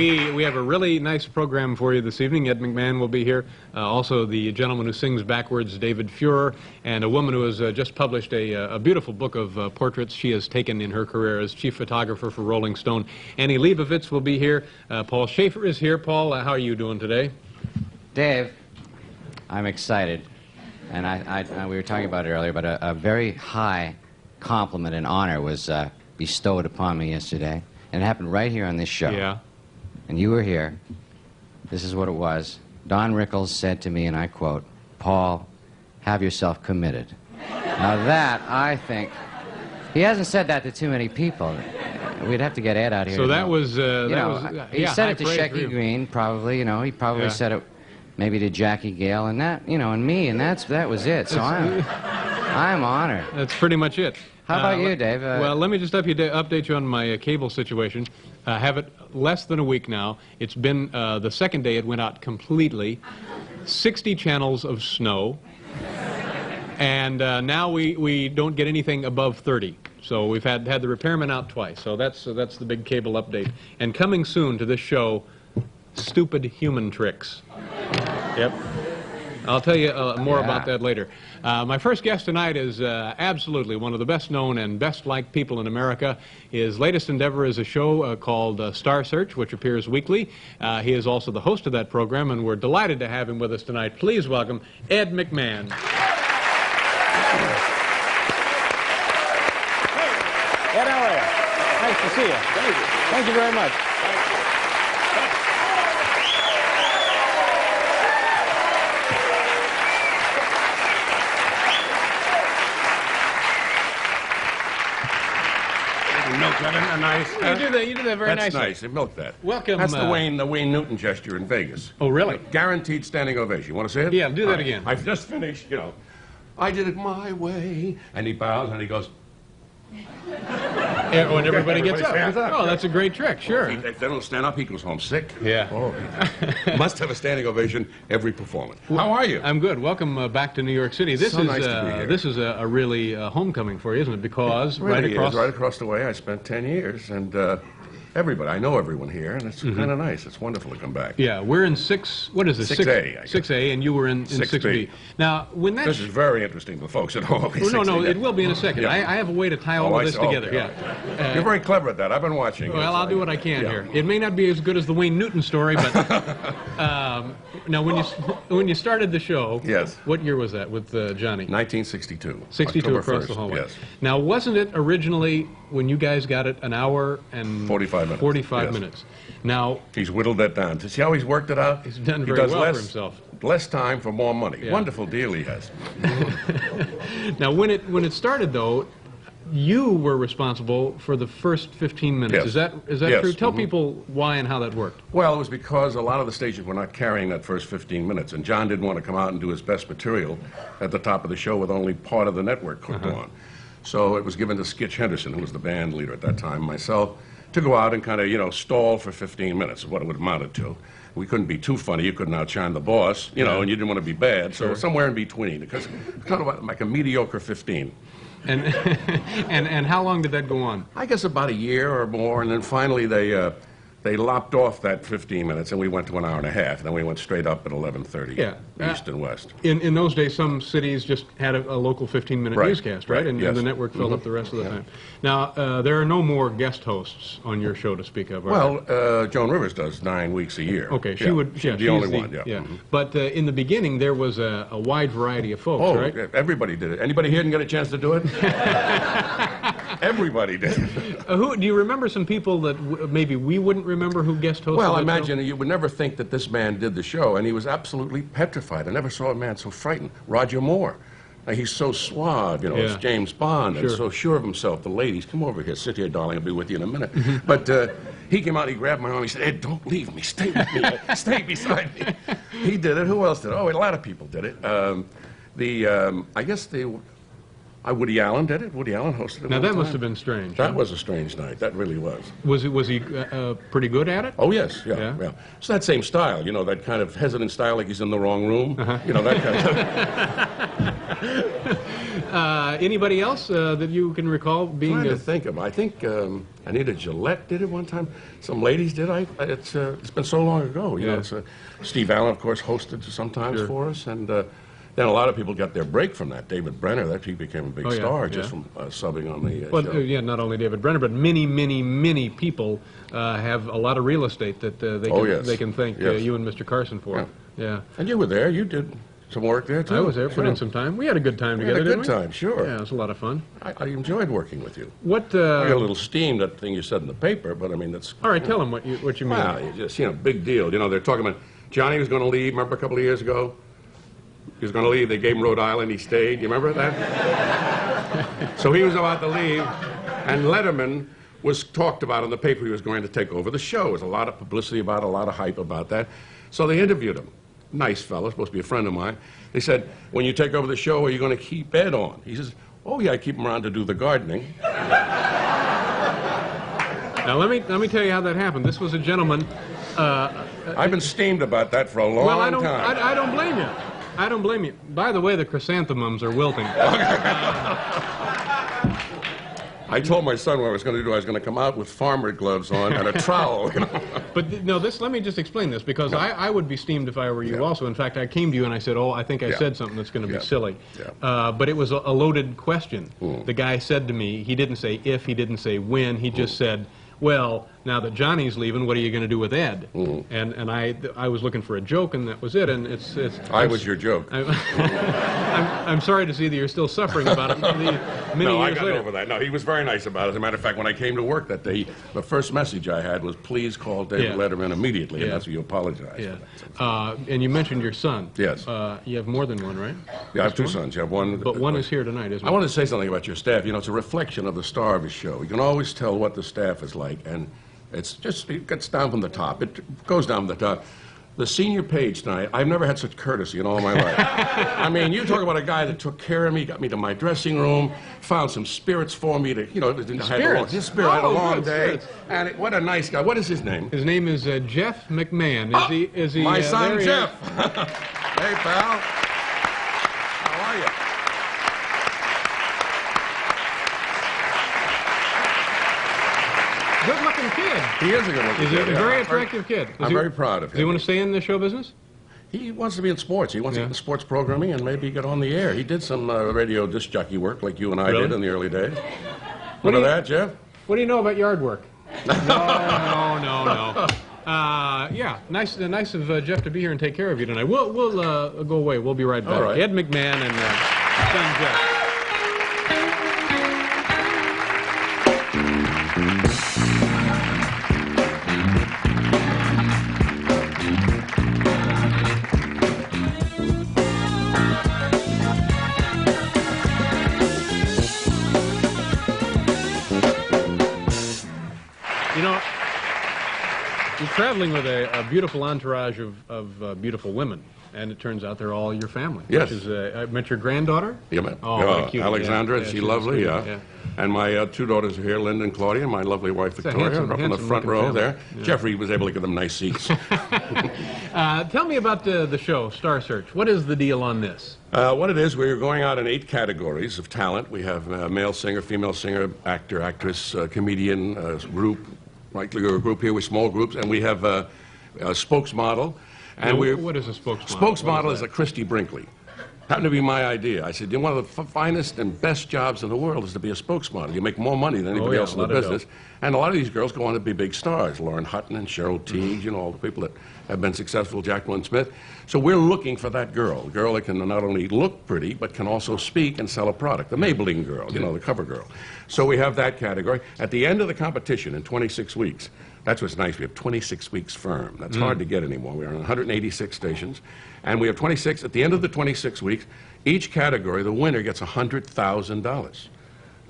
We have a really nice program for you this evening. Ed McMahon will be here. Also, the gentleman who sings backwards, David Fuhrer, and a woman who has just published a beautiful book of portraits she has taken in her career as chief photographer for Rolling Stone. Annie Leibovitz will be here. Paul Schaefer is here. Paul, how are you doing today? Dave, I'm excited. And we were talking about it earlier, but a very high compliment and honor was bestowed upon me yesterday. And it happened right here on this show. Yeah. And you were here. This is what it was. Don Rickles said to me, and I quote, "Paul, have yourself committed." Now that, I think, he hasn't said that to too many people. We'd have to get Ed out here. So that was, he said it to Shecky Green, probably, he probably said it maybe to Jackie Gale, and that, and me, and that was it. So I'm honored. That's pretty much it. How about you, Dave? Well, let me just update you on my cable situation. I have it less than a week now. It's been the second day it went out completely. 60 channels of snow. And now we don't get anything above 30. So we've had the repairman out twice. So that's the big cable update. And coming soon to this show, stupid human tricks. Yep. I'll tell you more about that later. My first guest tonight is absolutely one of the best-known and best-liked people in America. His latest endeavor is a show called Star Search, which appears weekly. He is also the host of that program, and we're delighted to have him with us tonight. Please welcome Ed McMahon. Ed, how are you? Nice to see you. Thank you. Thank you very much. Milk that in nice. You do that very nicely. That's nice. Milk that. Welcome. That's the Wayne Newton gesture in Vegas. Oh, really? Guaranteed standing ovation. You want to see it? Yeah, do that again. I've just finished, I did it my way. And he bows and he goes. And everybody gets up. Stands up. Oh, that's a great trick, sure. If they don't stand up, he goes home sick. Yeah. Oh, must have a standing ovation every performance. How are you? I'm good. Welcome back to New York City. This So is nice to be here. This is a really homecoming for you, isn't it? Because Right right across the way, I spent 10 years, and I know everyone here, and it's kind of nice. It's wonderful to come back. Yeah, we're in 6A, I guess. 6A, and you were in 6B. Now, when that... This is very interesting to folks at home. No, it will be in a second. Yeah. I have a way to tie all of this together. Okay. Yeah. You're very clever at that. I've been watching. Well, I'll do what I can here. It may not be as good as the Wayne Newton story, but now when you started the show, yes. What year was that with Johnny? 1962. 62 October across 1st, the hallway. Yes. Now, wasn't it originally when you guys got it an hour and 45 minutes? 45 minutes. Now he's whittled that down. To see how he's worked it out? He's done very well for himself. Less time for more money. Yeah. Wonderful deal he has. Now, when it started, though, you were responsible for the first 15 minutes. Yes. Is that true? Tell people why and how that worked. Well, it was because a lot of the stations were not carrying that first 15 minutes, and John didn't want to come out and do his best material at the top of the show with only part of the network cooked on. So it was given to Skitch Henderson, who was the band leader at that time, myself, to go out and kind of, stall for 15 minutes, is what it would have amounted to. We couldn't be too funny. You couldn't outshine the boss, and you didn't want to be bad. So somewhere in between, because it's kind of like a mediocre 15. And and how long did that go on? I guess about a year or more, and then finally they lopped off that 15 minutes, and we went to an hour and a half. And then we went straight up at 11:30, east and west. In those days, some cities just had a local 15-minute newscast, right? And the network filled up the rest of the time. Now, there are no more guest hosts on your show to speak of, Well, Joan Rivers does 9 weeks a year. Okay, she's the only one, yeah. But in the beginning, there was a wide variety of folks, right? Everybody did it. Anybody here didn't get a chance to do it? Everybody did. Who do you remember? Some people that maybe we wouldn't remember who guest hosted? Well, that imagine show? you would never think that this man did the show, and he was absolutely petrified. I never saw a man so frightened. Roger Moore. Now, he's so suave, it's James Bond, and so sure of himself. The ladies, come over here, sit here, darling. I'll be with you in a minute. But he came out, he grabbed my arm, he said, "Ed, don't leave me. Stay with me. Stay beside me." He did it. Who else did it? Oh, a lot of people did it. I guess Woody Allen did it. Woody Allen hosted it. Now, one that time. must have been strange. That was a strange night. That really was. Was he pretty good at it? Oh, yes, yeah. It's that same style, you know, that kind of hesitant style like he's in the wrong room. You know, that kind of stuff. Anybody else that you can recall being... I'm trying to think of. I think Anita Gillette did it one time. Some ladies did. It's been so long ago. You know, Steve Allen, of course, hosted sometimes for us, and then a lot of people got their break from that. David Brenner, he became a big star just from subbing on the show. Yeah, not only David Brenner, but many, many, many people have a lot of real estate that they can thank you and Mr. Carson for. Yeah. And you were there. You did some work there, too. I was there, put in some time. We had a good time together, didn't we? We had a good time, sure. Yeah, it was a lot of fun. I enjoyed working with you. What? I got a little steam, that thing you said in the paper, but I mean, that's... All right, tell them what you mean. Well, you just, big deal. You know, they're talking about Johnny was going to leave, remember a couple of years ago? He was going to leave. They gave him Rhode Island. He stayed. You remember that? So he was about to leave, and Letterman was talked about in the paper. He was going to take over the show. There was a lot of publicity about it, a lot of hype about that. So they interviewed him. Nice fellow, supposed to be a friend of mine. They said, when you take over the show, are you going to keep Ed on? He says, oh, yeah, I keep him around to do the gardening. Now, let me tell you how that happened. This was a gentleman... I've been steamed about that for a long time. I don't blame you. I don't blame you. By the way, the chrysanthemums are wilting. I told my son what I was going to do. I was going to come out with farmer gloves on and a trowel. You know? But no, let me just explain this, because I would be steamed if I were you also. In fact, I came to you and I said, oh, I think I said something that's going to be silly. But it was a loaded question. The guy said to me, he didn't say if, he didn't say when, he just said, well, now that Johnny's leaving, what are you going to do with Ed? And I was looking for a joke, and that was it. And I was your joke. I'm sorry to see that you're still suffering about it many years later. No, I got over that. No, he was very nice about it. As a matter of fact, when I came to work that day, the first message I had was, please call David Letterman immediately, and that's what you apologize for that. And you mentioned your son. Yes. You have more than one, right? Yeah, I have two sons. You have one. But one is here tonight, isn't it? I want to say something about your staff. You know, it's a reflection of the star of a show. You can always tell what the staff is like, and it gets down from the top. It goes down from the top. The senior page tonight, I've never had such courtesy in all my life. I mean, you talk about a guy that took care of me, got me to my dressing room, found some spirits for me to, his spirit had a long day. Spirits. And what a nice guy. What is his name? His name is Jeff McMahon. Is he? My son, Jeff. Hey, pal. How are you? Good-looking kid. He is a good-looking kid. He's a very attractive kid. I'm very proud of him. Does he want to stay in the show business? He wants to be in sports. He wants to get in sports programming and maybe get on the air. He did some radio disc jockey work like you and I did in the early days. What of that, Jeff? What do you know about yard work? No. Yeah, nice of Jeff to be here and take care of you tonight. We'll go away. We'll be right back. All right. Ed McMahon and son Jeff. You know, you're traveling with a beautiful entourage of beautiful women, and it turns out they're all your family. Yes. Which is, I met your granddaughter? You met. Oh, cute. Alexandra, she's lovely, yeah. And my two daughters are here, Linda and Claudia, and my lovely wife, Victoria, up in the front row there. Yeah. Jeffrey was able to give them nice seats. Tell me about the show, Star Search. What is the deal on this? What it is, we're going out in 8 categories of talent. We have male singer, female singer, actor, actress, comedian, group, regular group here with small groups, and we have a spokesmodel. And what is a spokesmodel? Spokesmodel is a Christy Brinkley. Happened to be my idea. I said, one of the finest and best jobs in the world is to be a spokesmodel. You make more money than anybody else in the business. And a lot of these girls go on to be big stars. Lauren Hutton and Cheryl Teague, all the people that have been successful, Jacqueline Smith. So we're looking for that girl, a girl that can not only look pretty, but can also speak and sell a product. The Maybelline girl, the cover girl. So we have that category. At the end of the competition in 26 weeks, that's what's nice. We have 26 weeks firm. That's hard to get anymore. We're on 186 stations. And we have 26. At the end of the 26 weeks, each category, the winner gets $100,000.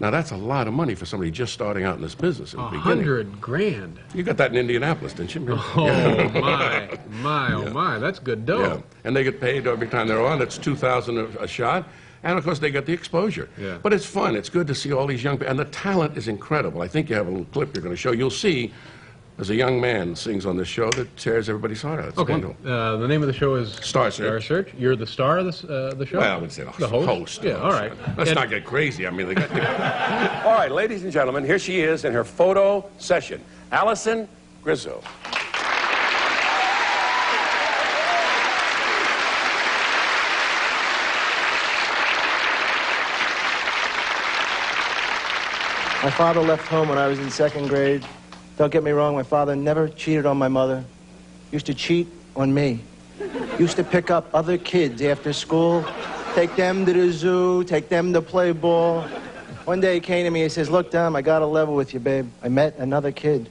Now, that's a lot of money for somebody just starting out in this business. $100,000. You got that in Indianapolis, didn't you? Oh, my. That's good dough. Yeah. And they get paid every time they're on. That's $2,000 a shot. And, of course, they get the exposure. Yeah. But it's fun. It's good to see all these young people. And the talent is incredible. I think you have a little clip you're going to show. You'll see there's a young man sings on this show that tears everybody's heart out. It's Okay. wonderful. The name of the show is Star Search. Star Search. You're the star of the show? Well, I would say the host. Yeah, all right. Let's not get crazy. I mean, they got All right, ladies and gentlemen, here she is in her photo session. Allison Grizzo. My father left home when I was in 2nd grade. Don't get me wrong, my father never cheated on my mother. Used to cheat on me. Used to pick up other kids after school, take them to the zoo, take them to play ball. One day he came to me, he says, "Look, Dom, I got a level with you, babe. I met another kid."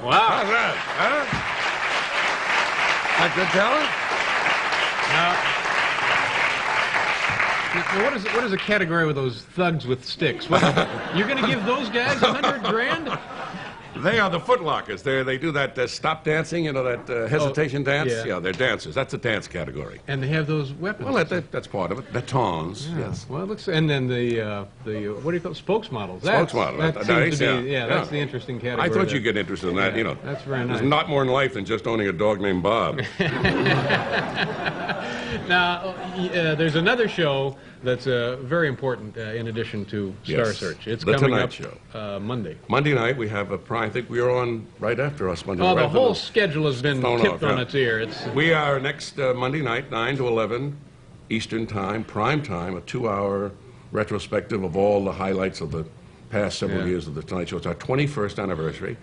Wow. How's that? Huh? Like good talent? Now, what is a category with those thugs with sticks? You're going to give those guys $100 grand? They are the footlockers. They do that stop dancing, you know, that hesitation dance. yeah. Yeah, they're dancers. That's a dance category. And they have those weapons. Well, that's part of it. The tongs, yes. Well, it looks, and then the what do you call it? Spokesmodels? Spokesmodel. That That's seems nice, to be, yeah. that's Yeah. the interesting category. I thought there. you'd get interested in that, you know. That's very nice. There's a lot more in life than just owning a dog named Bob. Now, there's another show that's very important in addition to Star Yes. Search. It's The coming Tonight up Show. Monday. Monday night, we have a prime. I think we are on right after us Monday. Oh, right the after whole schedule has been thrown tipped off, on yeah. its ear. It's We are next Monday night, 9 to 11 Eastern Time, prime time, a 2-hour retrospective of all the highlights of the past several Yeah. years of the Tonight Show. It's our 21st anniversary,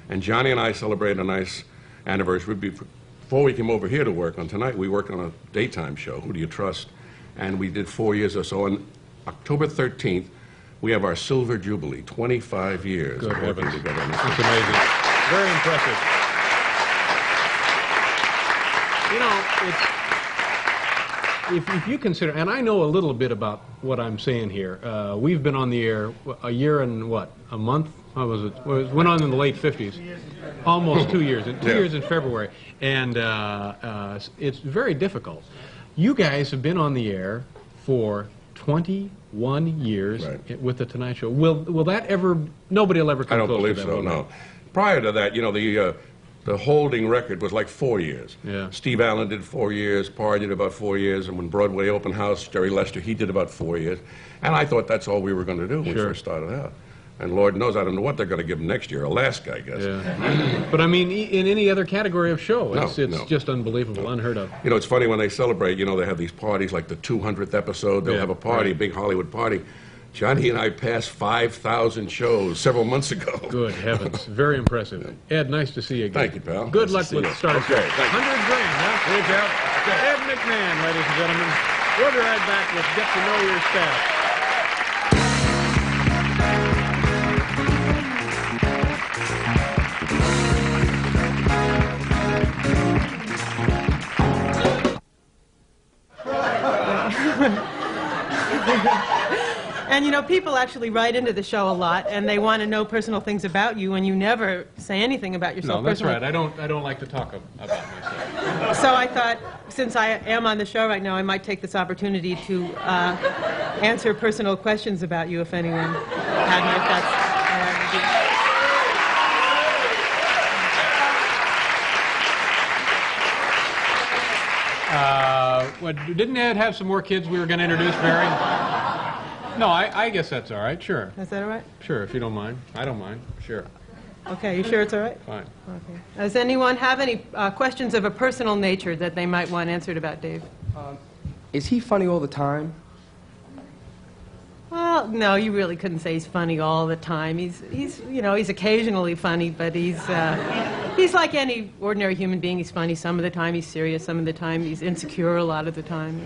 and Johnny and I celebrated a nice anniversary. Before we came over here to work on Tonight, we worked on a daytime show, Who Do You Trust? And we did 4 years or so. On October 13th, we have our Silver Jubilee, 25 years Good of working heavens. together. on this. It's amazing. Very impressive. You know, if you consider, and I know a little bit about what I'm saying here. We've been on the air a year and what, a month? How was it? Well, it went on in the late 50s. Almost 2 years. 2 Yeah. years in February. And it's very difficult. You guys have been on the air for 21 years Right. with The Tonight Show. Will that ever, nobody will ever come I don't close believe to that, so, will they? no. Prior to that, you know, the holding record was like 4 years. Yeah. Steve Allen did 4 years, Parr did about 4 years, and when Broadway Open House, Jerry Lester, he did about 4 years. And I thought that's all we were going to do when we Sure. first started out. And Lord knows, I don't know what they're going to give him next year, Alaska, I guess. Yeah. But I mean, in any other category of show, it's No. just unbelievable, unheard of. You know, it's funny when they celebrate, you know, they have these parties like the 200th episode, they'll Yeah, have a party, right. a big Hollywood party. Johnny and I passed 5,000 shows several months ago. Good heavens. Very impressive. Ed, nice to see you again. Thank you, pal. Good Nice luck to see with you. Star Okay, Search. thank you. 100 grand, huh? Hey, pal. Okay. Ed McMahon, ladies and gentlemen. We'll be right back with Get to Know Your Staff. And you know, people actually write into the show a lot, and they want to know personal things about you, and you never say anything about yourself No, that's personally. right. I don't like to talk about myself. So I thought, since I am on the show right now, I might take this opportunity to answer personal questions about you, if anyone had any, if that's all right with you. Didn't Ed have some more kids we were going to introduce, Barry? No, I guess that's all right. Sure. Is that all right? Sure, if you don't mind. I don't mind. Sure. Okay, you sure it's all right? Fine. Okay. Does anyone have any questions of a personal nature that they might want answered about Dave? Is he funny all the time? Well, no, you really couldn't say he's funny all the time. He's you know, he's occasionally funny, but he's like any ordinary human being. He's funny some of the time. He's serious some of the time. He's insecure a lot of the time.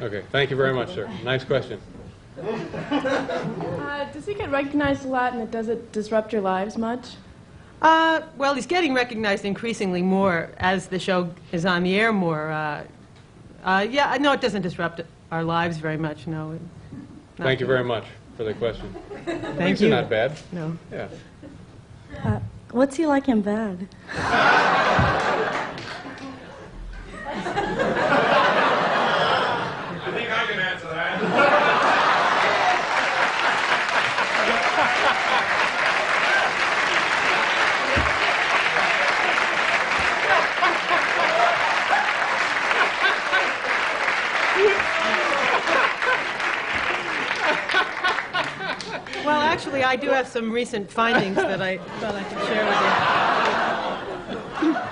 Okay, thank you very much, sir. Nice question. Does he get recognized a lot, and does it disrupt your lives much? Well, he's getting recognized increasingly more as the show is on the air more. Yeah, no, it doesn't disrupt our lives very much, no. Thank you very much for the question. Thank you. Not bad. No. Yeah. What's he like in bed? I think I can answer that. Well, actually, I do have some recent findings that I thought I could share with you.